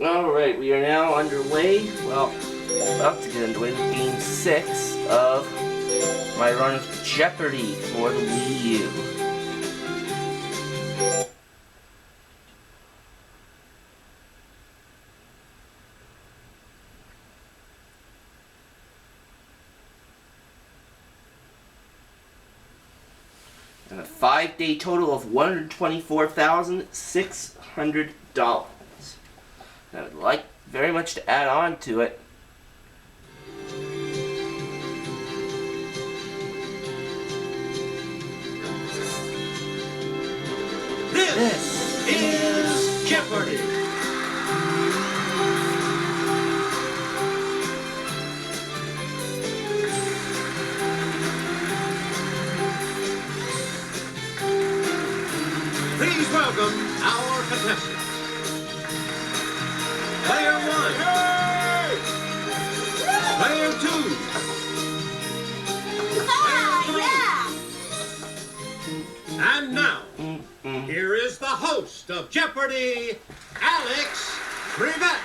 Alright, we are now underway. Well, about to get underway with Game 6 of my run of Jeopardy for the Wii U. And a 5-day total of $124,600. I would like very much to add on to it. This is Jeopardy! Please welcome our contestants. Player 1. Player 2. And now, here is the host of Jeopardy, Alex Trevette.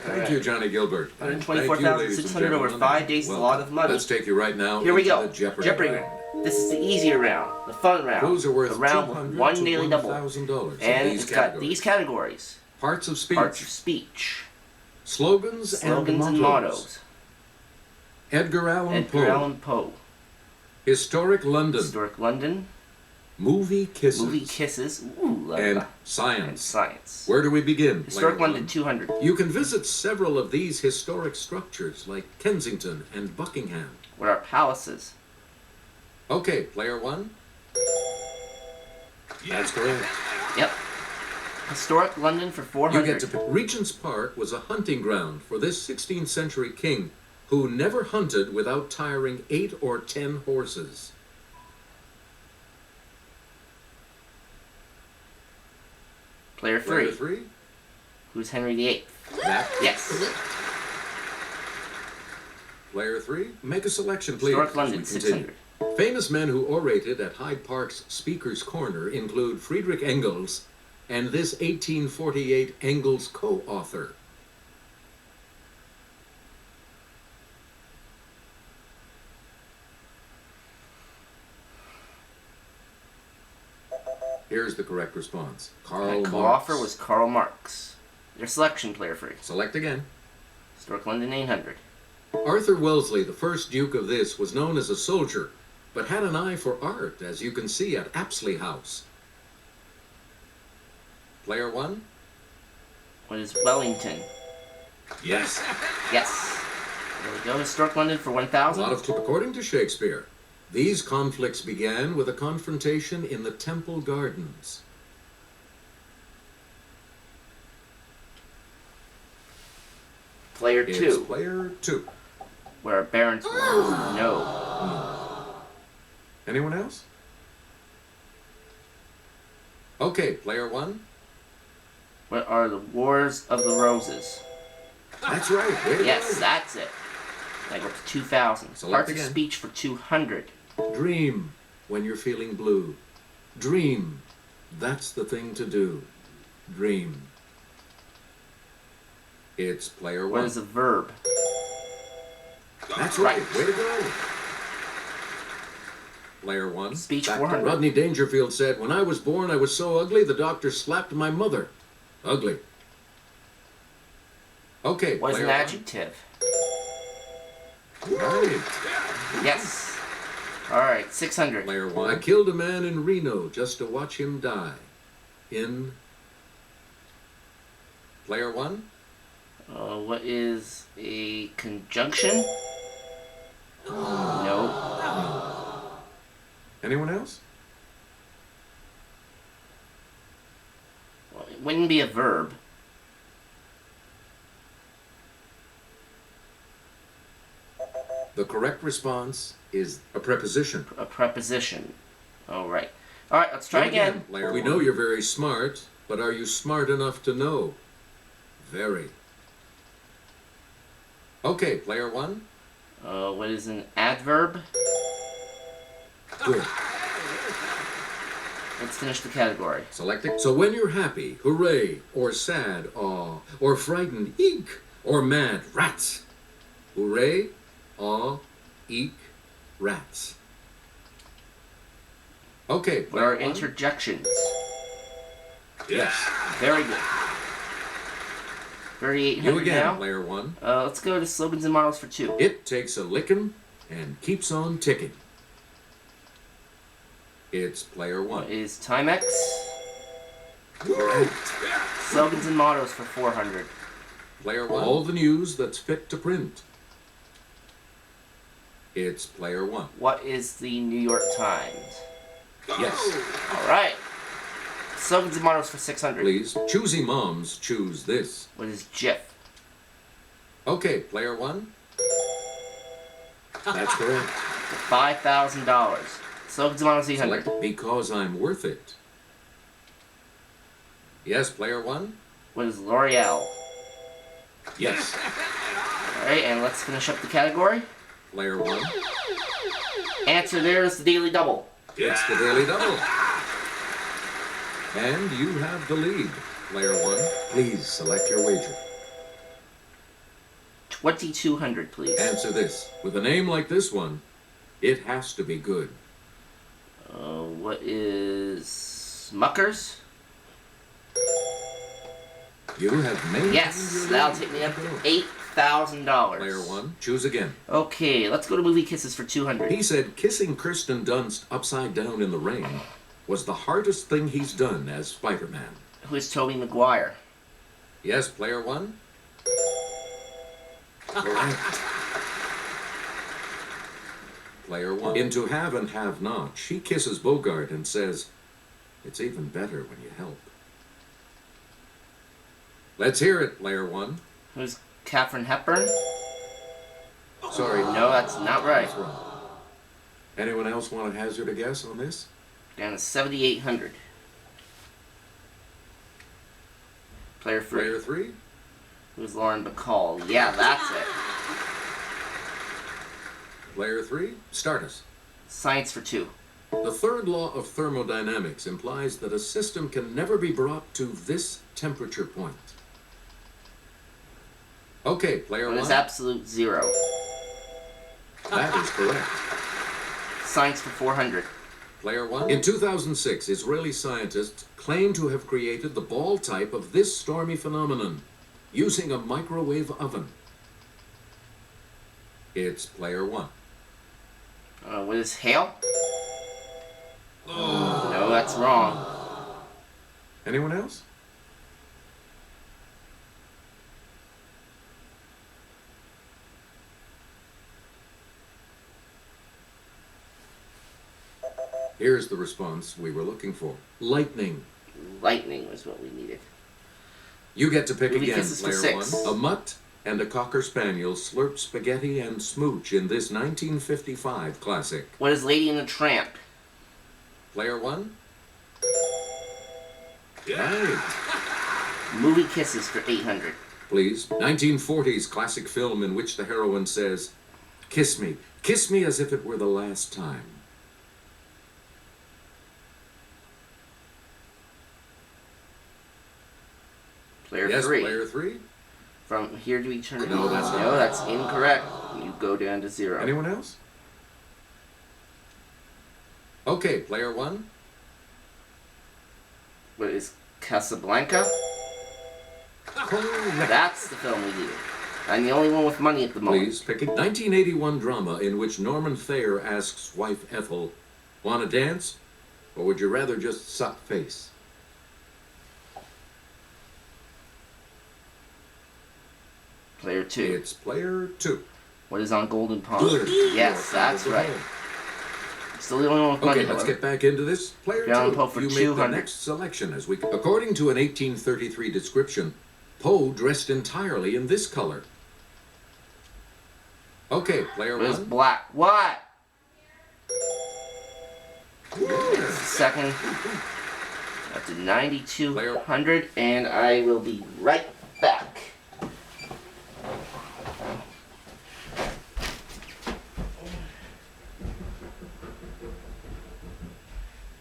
Thank you, Johnny Gilbert. $124,600 over 5 days is a lot of money. Let's take you right now. Here we go. The Jeopardy round. This is the easier round, the fun round. Clues are worth the round with one daily double. $1,000 And it's got these categories. Parts of speech. Parts of speech. Slogans and mottos. Edgar Allan Poe. Historic London. Historic London. Movie kisses. Movie kisses. Ooh, and science. And science. Where do we begin? Historic London, 200. You can visit several of these historic structures, like Kensington and Buckingham. What are palaces? Okay, player 1. That's correct. Yep. Historic London for 400. You get to Regent's Park was a hunting ground for this 16th century king who never hunted without tiring 8 or 10 horses. Player 3. Player 3. Who's Henry VIII? Yes. Player 3. Make a selection, please. Historic London, 600. Famous men who orated at Hyde Park's Speaker's Corner include Friedrich Engels and this 1848 Engels co-author. Here's the correct response. Karl Marx. Co-author was Karl Marx. Your selection, player 3. Select again. Historic London, 800. Arthur Wellesley, the first Duke of this, was known as a soldier, but had an eye for art, as you can see at Apsley House. Player 1. What is Wellington? Yes. Yes. There we go. Historic London for 1,000. According to Shakespeare, these conflicts began with a confrontation in the Temple Gardens. Player 2. It's player 2. Where barons were. No. Anyone else? Okay, player 1. What are the Wars of the Roses? That's right. Yes, that's it. I go to 2,000. Parts of again. speech for 200. Dream when you're feeling blue. Dream. That's the thing to do. Dream. It's player 1. What is a verb? That's right. Way to go. Player 1. Speech 400. Rodney Dangerfield said, "When I was born, I was so ugly, the doctor slapped my mother." Ugly. Okay, What is an player 1. adjective? Right. Yes. Alright, 600. Player 1. I killed a man in Reno just to watch him die. In. Player 1. What is a conjunction? No. Anyone else? Well, it wouldn't be a verb. The correct response is a preposition. A preposition. Alright. Alright, let's try again. Player 1. We know you're very smart, but are you smart enough to know? Very. Okay, player 1. What is an adverb? Good. Let's finish the category. Selecting. So when you're happy, hooray, or sad, aw, or frightened, eek, or mad, rats. Hooray, aw, eek, rats. Okay, What are player one. interjections? Yes. Very good. 3,800 You again, now. player one. Let's go to slogans and models for 2. It takes a lickin' and keeps on ticking. It's player one. What is Timex? Correct. Slogans and mottos for 400. Player one. All the news that's fit to print. It's player one. What is the New York Times? Yes. All right. Slogans and mottos for 600. Please, choosy moms choose this. What is Jif? Okay, player one. That's correct. $5,000. Slogans and mottos 800. Select because I'm worth it. Yes, player one. What is L'Oreal? Yes. All right, and let's finish up the category. Player one. Answer there is the Daily Double. It's the Daily Double. And you have the lead. Player one, please select your wager. 2,200, please. Answer this. With a name like this one, it has to be good. What is Muckers? You have made Yes, that'll take me up to Player $8,000. one, choose again. Okay, let's go to movie kisses for 200. He said kissing Kirsten Dunst upside down in the rain was the hardest thing he's done as Spider-Man. Who is Tobey Maguire? Yes, player one? Correct. Player one. In To Have and Have Not, she kisses Bogart and says, "It's even better when you help." Let's hear it, player one. Who's Katharine Hepburn? Sorry. No, that's not right. That's wrong. Anyone else want to hazard a guess on this? Down to 7,800. Player 3. Player three? Who's Lauren Bacall? Yeah, that's it. Player three? Start us. Science for 2. The third law of thermodynamics implies that a system can never be brought to this temperature point. Okay, player What one. is absolute 0? That is correct. Science for 400. Player one. In 2006, Israeli scientists claimed to have created the ball type of this stormy phenomenon using a microwave oven. It's player one. What is hail? No, that's wrong. Anyone else? Here's the response we were looking for. Lightning. Lightning was what we needed. You get to pick Movie again, kisses for player 6. one. A mutt and a cocker spaniel slurp spaghetti and smooch in this 1955 classic. What is Lady and the Tramp? Player one? Right. Movie kisses for 800. Please. 1940s classic film in which the heroine says, kiss me as if it were the last time. Player Yes, 3. player three. From Here to Eternity. No, that's not. No, that's incorrect. You go down to 0. Anyone else? Okay, player one. What is Casablanca? Correct. That's the film we needed. I'm the only one with money at the moment. Please pick a 1981 drama in which Norman Thayer asks wife Ethel, "Want to dance? Or would you rather just suck face?" Player 2. It's player two. What is on Golden Pond? Good. Yes, that's right. Still the only one with money. Okay, let's however. get back into this. Player John two, Poe for you make the 200. next selection as we... According to an 1833 description, Poe dressed entirely in this color. Okay, player What is one. black? What? It's the second. That's a 9,200, and I will be right back.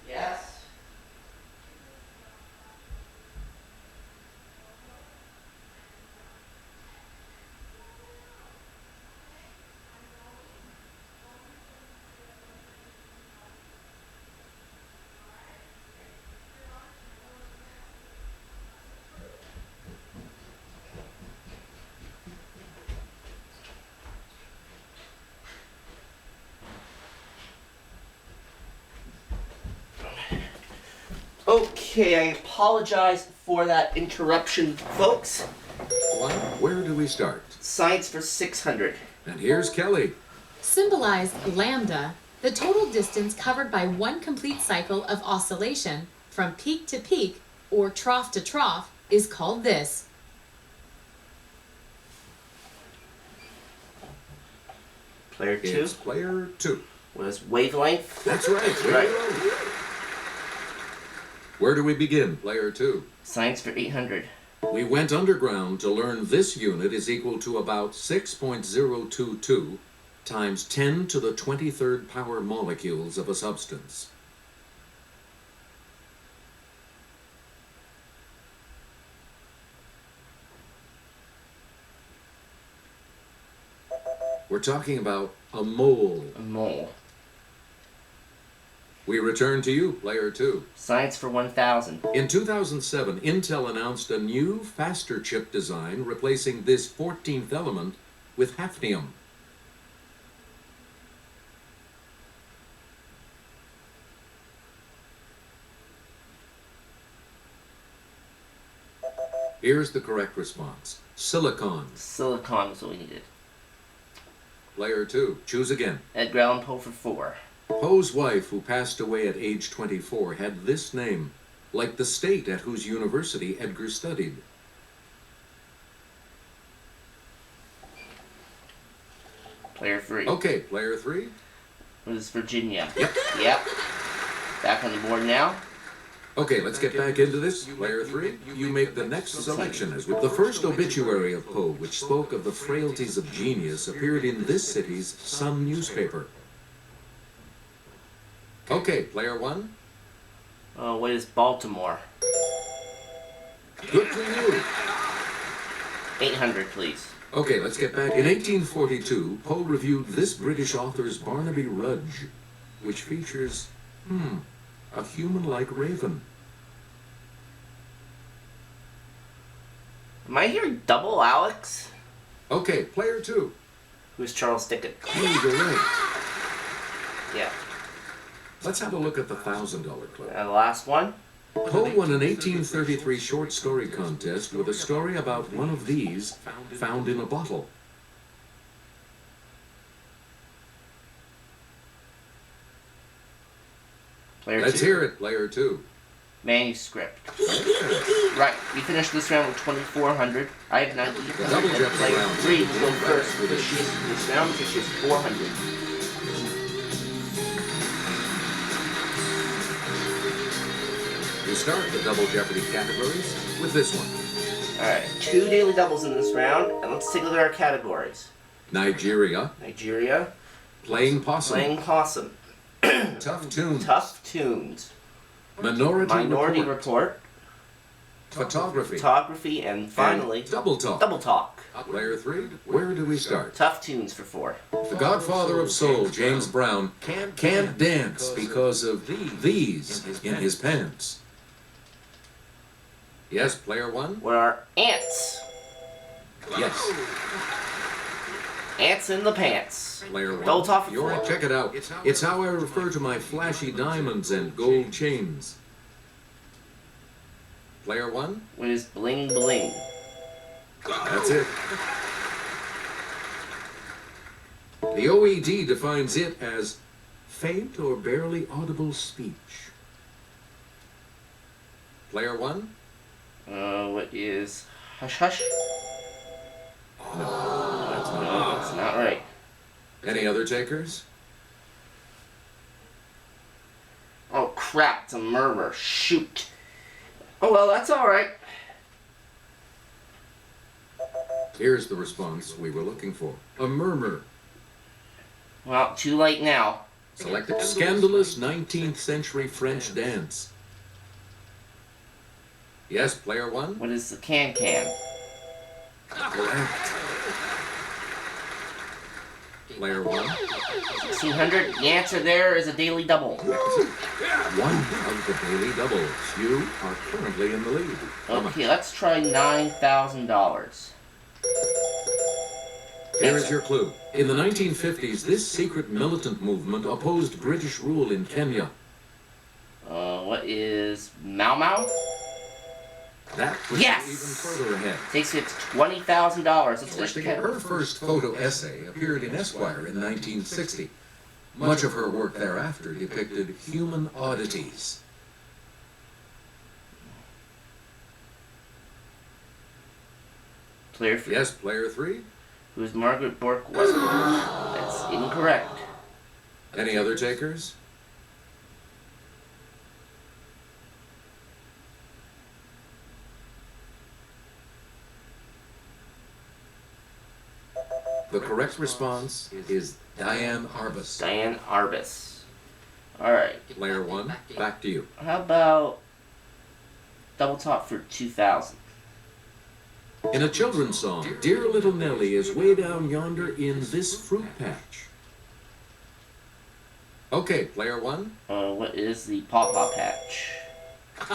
Yes. Okay, I apologize for that interruption, folks. One, where do we start? Science for 600. And here's Kelly. Symbolize lambda, the total distance covered by one complete cycle of oscillation from peak to peak or trough to trough is called this. Player 2 It's player 2. was wavelength. That's right. Right. Where do we begin? Player 2. Science for 800. We went underground to learn this unit is equal to about 6.022 times 10 to the 23rd power molecules of a substance. We're talking about a mole. A mole. We return to you, player 2. Science for 1000. In 2007, Intel announced a new, faster chip design replacing this 14th element with hafnium. Here's the correct response. Silicon. Silicon was what we needed. Player 2. Choose again. Edgar Allan Poe for 4. Poe's wife, who passed away at age 24, had this name, like the state at whose university Edgar studied. Player 3 Okay, player 3. was Virginia. Yep. Yep. Back on the board now. Okay, let's get back into this. Player 3, you make the next selection. As with the first obituary of Poe, which spoke of the frailties of genius, appeared in this city's Sun newspaper. Okay, player 1. What is Baltimore? Good for you. 800, please. Okay, let's get back. In 1842, Poe reviewed this British author's Barnaby Rudge, which features, a human-like raven. Am I hearing double Alex? Okay, player 2. Who's Charles Dickens? Hey, you're right. Yeah. Let's have a look at the $1,000 club. And the last one? Poe won an 1833 short story contest with a story about one of these found in a bottle. Player Let's 2. hear it, player 2. Manuscript. Right, we finished this round with 2,400. I have 90. Double And Jeopardy player round. 3 will go first with this round, which is 400. We start the Double Jeopardy categories with this one. Alright, 2 daily doubles in this round, and let's take a look at our categories. Nigeria, Nigeria, Playing Possum, Playing Possum, Tough Tunes, Tough Tunes, Minority Report, Report, Photography, Photography, and finally, and Double Talk. Double Talk. Player 3, where do we start? Tough Tunes for 4. The godfather of soul, James Brown, can't dance because of these in his pants. Yes, player 1? What are ants? Yes. Ants in the pants. Player 1. Double Talk for You're 4. Check it out. It's how I refer to my flashy diamonds and gold chains. Player 1? What is Bling Bling? That's it. The OED defines it as faint or barely audible speech. Player 1? What is Hush Hush? No, that's No, not that's not right. it. Any other takers? Oh crap, it's a murmur. Shoot. Oh well, that's alright. Here's the response we were looking for. A murmur. Well, too late now. Select a scandalous 19th century French dance. Yes, player 1? What is the can-can? Correct. Player 1? 1600? The answer there is a daily double. One of the daily doubles. You are currently in the lead. How much? Okay, let's try $9,000. Here is your clue. In the 1950s, this secret militant movement opposed British rule in Kenya. What is Mau Mau? That puts Yes! you even further ahead. Takes it to $20,000. Let's Her first photo essay appeared in Esquire in 1960. Much of her work thereafter depicted human oddities. Player 3. Yes, player 3. Who's Margaret Bourke Westbrook? That's incorrect. Any other takers? The correct response is Diane Arbus. Diane Arbus. Alright. Player 1, back to you. How about double top for 2,000? In a children's song, Dear Little Nellie is way down yonder in this fruit patch. Okay, player 1. What is the Paw Paw Patch?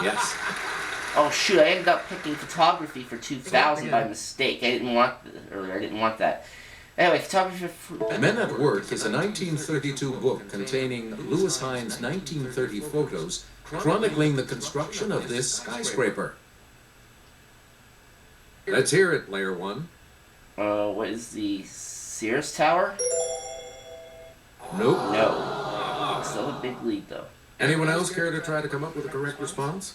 Yes. Oh shoot, I ended up picking photography for 2,000 by mistake. I didn't want that. Anyway, photography for... Men at Work is a 1932 book containing Lewis Hines' 1930 photos chronicling the construction of this skyscraper. Let's hear it, player 1. What is the Sears Tower? Nope. No. Still a big lead though. Anyone else care to try to come up with a correct response?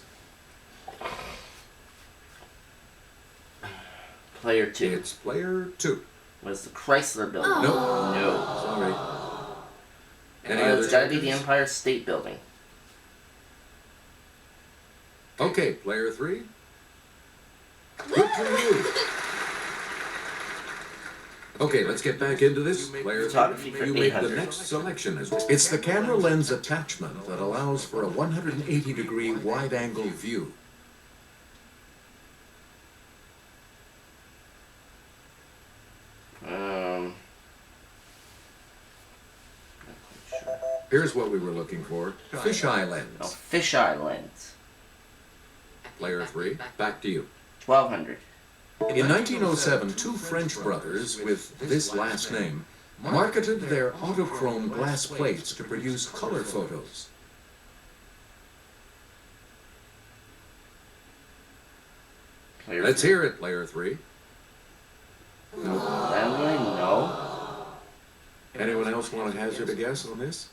Player 2. It's player 2. What is the Chrysler Building? Nope. No. Sorry. Any other It's gotta be the takers? Empire State Building. Okay, player 3. Good for you. Okay, let's get back into this. Player Photography 3, for you make the 800. next selection. It's the camera lens attachment that allows for a 180-degree wide-angle view. Here's what we were looking for. Fisheye No, lens. fisheye lens. Player 3, back to you. 1,200. In 1907, two French brothers with this last name marketed their autochrome glass plates to produce color photos. Player Let's 3. hear it, player 3. Family? No. Anyone else want to hazard a guess on this?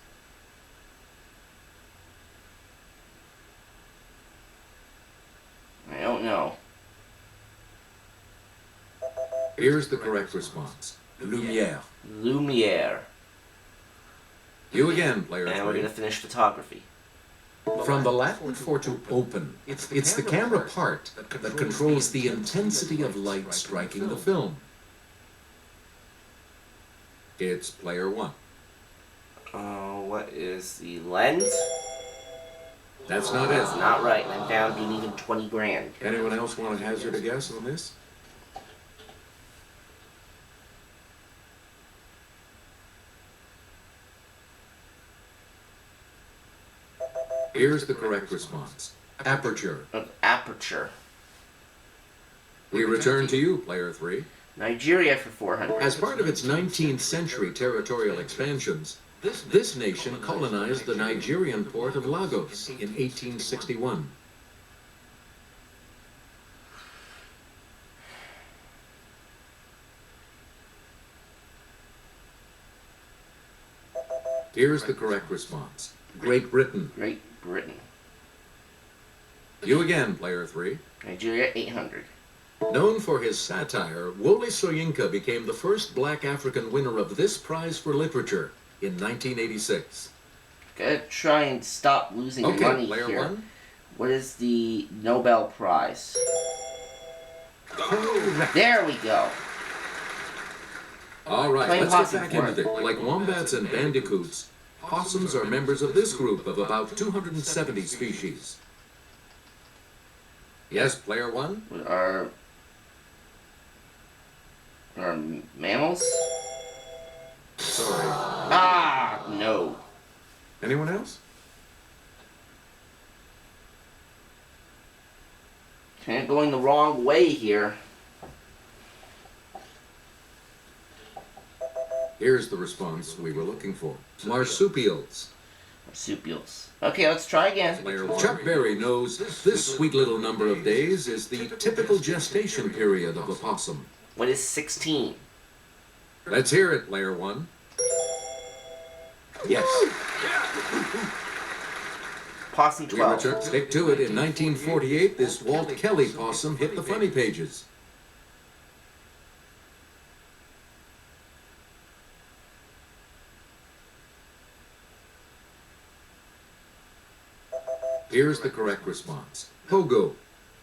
I don't know. Here's the correct response. Lumière. Lumiere. You again, player And we're 3. gonna finish photography. From the Latin for to open, it's the camera part that controls the intensity of light striking the film. It's player 1. What is the lens? That's not That's it. not right. I'm down to even 20 grand. Anyone else want to hazard a guess on this? Here's the correct response. Aperture. Aperture. We return to you, player 3. Nigeria for 400. As part of its 19th century territorial expansions, this nation colonized the Nigerian port of Lagos in 1861. Here's the correct response. Great Britain. Great Britain. You again, player 3. Nigeria 800. Known for his satire, Wole Soyinka became the first black African winner of this prize for literature in 1986. Gotta try and stop losing Okay, money player here. 1. What is the Nobel Prize? Correct. There we go. All right, Plain let's get possum back into for it. it. Like wombats and bandicoots, possums are members of this group of about 270 species. Yes, player 1? Are mammals? Sorry. Ah, no. Anyone else? Kind of going the wrong way here. Here's the response we were looking for. Marsupials. Marsupials. Okay, let's try again. Player 1. Chuck Berry knows this sweet little number of days is the typical gestation period of a possum. What is 16? Let's hear it, Player 1. Yes. Possum We 12. return. Stick to it. In 1948, this Walt Kelly possum hit the funny pages. Here's the correct response. Pogo.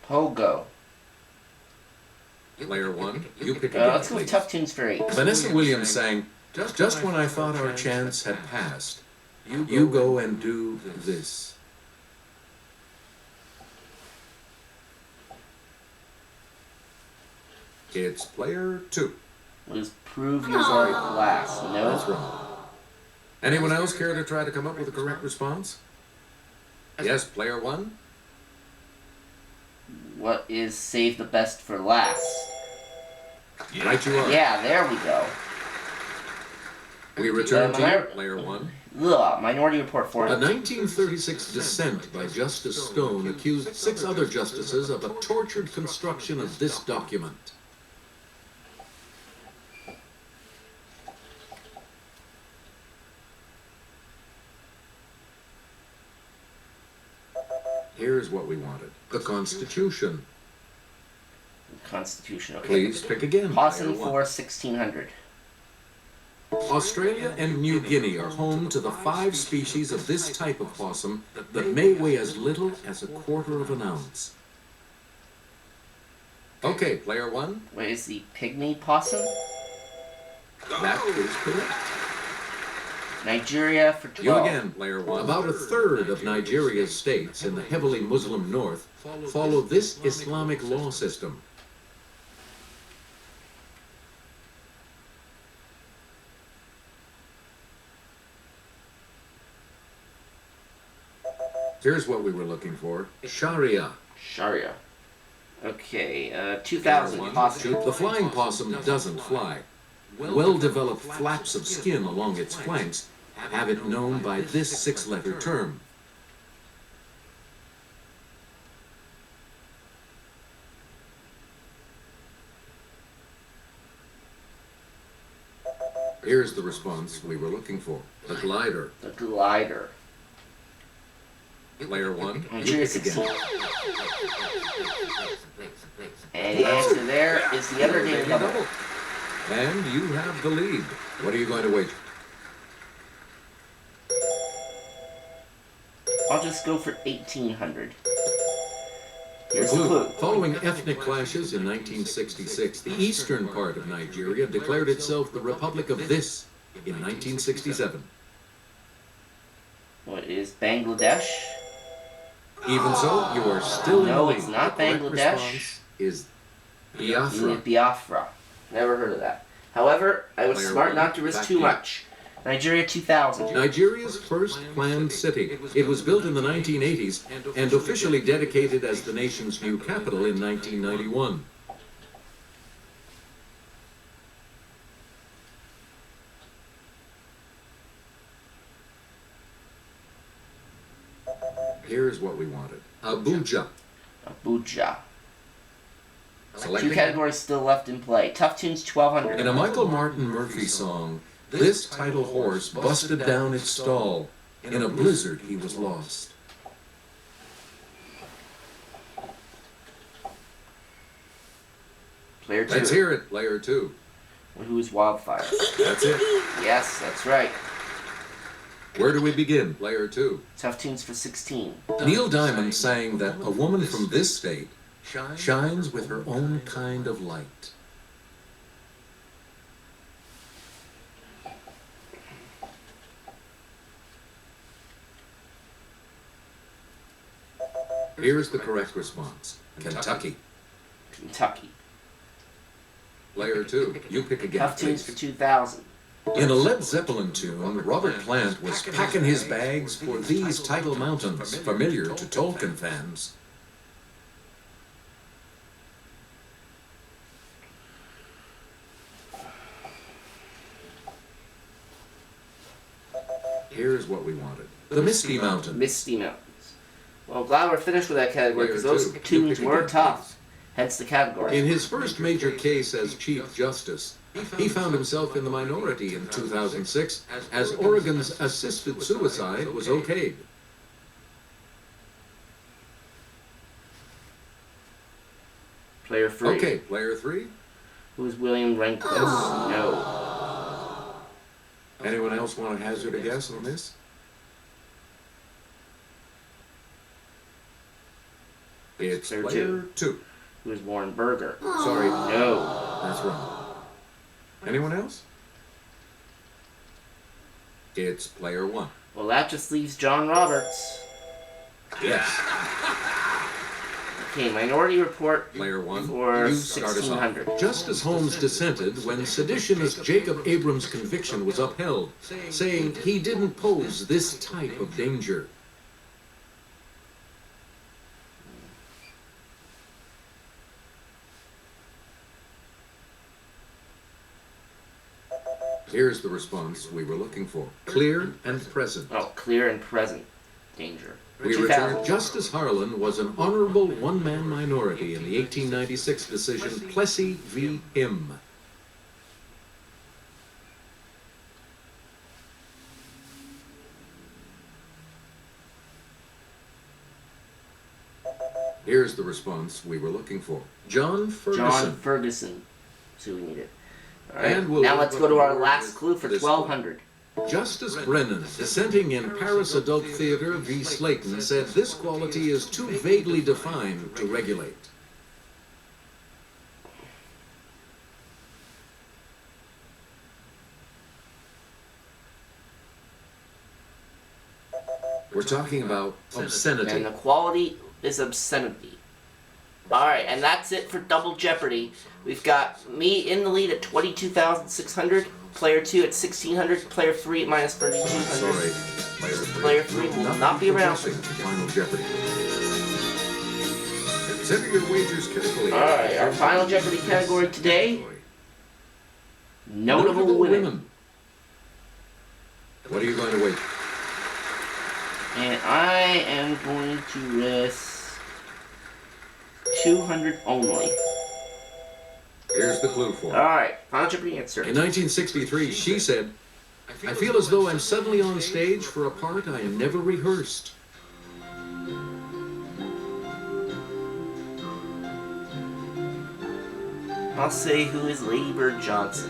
Pogo. Player 1, you pick again, Let's go with please. Tough Tunes for 8. Vanessa Williams sang, "Just when I thought our chance had passed, you go and do this." It's player 2. Was Prove Yours Are Glass. No. That's wrong. Anyone else care to try to come up with a correct response? Yes, player 1. What is Save the Best for Last? Right you are. Yeah, there we go. We return to you, player 1. Ugh, Minority Report 4. A 1936 dissent by Justice Stone accused 6 other justices of a tortured construction of this document. Here's what we wanted. The Constitution. Constitution, okay. Please pick again. Possum player 1. for 1600. Australia and New Guinea are home to the 5 species of this type of possum that may weigh as little as a quarter of an ounce. Okay, player 1. What is the Pygmy Possum? That is correct. Nigeria for You 12. again, player 1. About a third of Nigeria's states in the heavily Muslim north follow this Islamic law system. Here's what we were looking for. Sharia. Sharia. Okay, 2000 Possum. The flying possum doesn't fly. Well-developed flaps of skin along its flanks have it known by this 6-letter term. Here's the response we were looking for. The glider. The Glider. Player 1, you Nigeria pick 16. again. And the answer there is the other game double. And you have the lead. What are you going to wager? I'll just go for 1800. Here's the clue. Following ethnic clashes in 1966, the eastern part of Nigeria declared itself the Republic of this in 1967. What is Bangladesh? Even so, you are still in the No, lead. it's not The correct Bangladesh. response is You Biafra. need Biafra. Never heard of that. However, I was Player smart 1, not to risk back too to you. much. Nigeria 2000. Nigeria's first planned city. It was built in the 1980s and officially dedicated as the nation's new capital in 1991. Here's what we wanted. Abuja. Abuja. Selecting 2 categories still left in play. Tough Tunes 1200. In a Michael Martin Murphey song, this title horse busted down its stall. In a blizzard he was lost. Player 2. Let's hear it, player 2. Who's Wildfire? That's it. Yes, that's right. Where do we begin, player 2? Tough Tunes for 16. Neil Diamond sang that a woman from this state shines with her own kind of light. Here's the correct response. Kentucky. Kentucky. Player 2, you pick again, Tough Tunes for please. 2000. In a Led Zeppelin tune, Robert Plant was packing his bags for these tidal mountains, familiar to Tolkien fans. Here's what we wanted. The Misty Mountain. Misty Mountains. Well, glad we're finished with that category because those Player two. tunes were tough. Hence the category. In his first major case as Chief Justice, he found himself in the minority in 2006 as Oregon's assisted suicide was okayed. Player 3. Okay, player 3. Who's William Rehnquist? No. Anyone else want to hazard a guess on this? It's Player player 2. Who's Warren Berger? Sorry, No. that's wrong. Anyone else? It's player 1. Well, that just leaves John Roberts. Yes. Okay, Minority Report Player 1, for you start us 1600. off. Justice Holmes dissented when seditionist Jacob Abrams' conviction was upheld, saying he didn't pose this type of danger. Here's the response we were looking for. Clear and present. Oh, clear and present danger. We 2000. return. Justice Harlan was an honorable one-man minority in the 1896 decision Plessy v. Him. Here's the response we were looking for. John Ferguson. John Ferguson. So we need it. All right. And we'll now look let's what go to the our word last is clue for this 1200. Justice Brennan, dissenting in Paris Adult Theater v. Slayton, said this quality is too vaguely defined to regulate. We're talking about obscenity. And the quality is obscenity. Alright, and that's it for Double Jeopardy. We've got me in the lead at 22,600, player 2 at 1,600, player 3 at minus 3,200. Sorry, Player 3 will not be around. Final Jeopardy. Consider your wagers carefully. Alright, our Final Jeopardy category today, Notable Women. What are you going to wait? And I am going to risk 200 only. Here's the clue for it. Alright, Final Jeopardy answer. In 1963, she said, I feel as though I'm suddenly on stage for a part I never rehearsed. I'll say who is Lady Bird Johnson.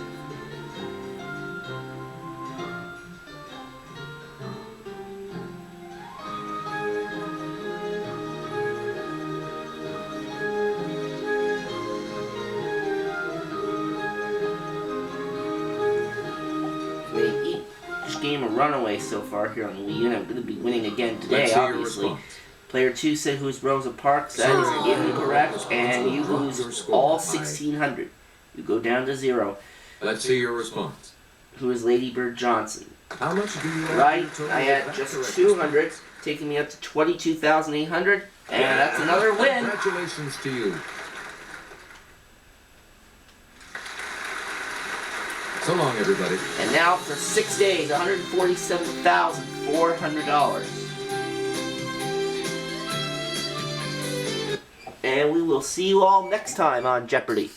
Each game a runaway so far here on the Wii U, and I'm going to be winning again today, Let's see your obviously. response. Player 2 said who's Rosa Parks. That is incorrect, and you lose all 1,600. You go down to 0. Let's see your response. Who is Lady Bird Johnson? How much do you have? Right, I had just 200, taking me up to 22,800, and that's another win. Congratulations to you. So long, everybody. And now for 6 days, $147,400. And we will see you all next time on Jeopardy!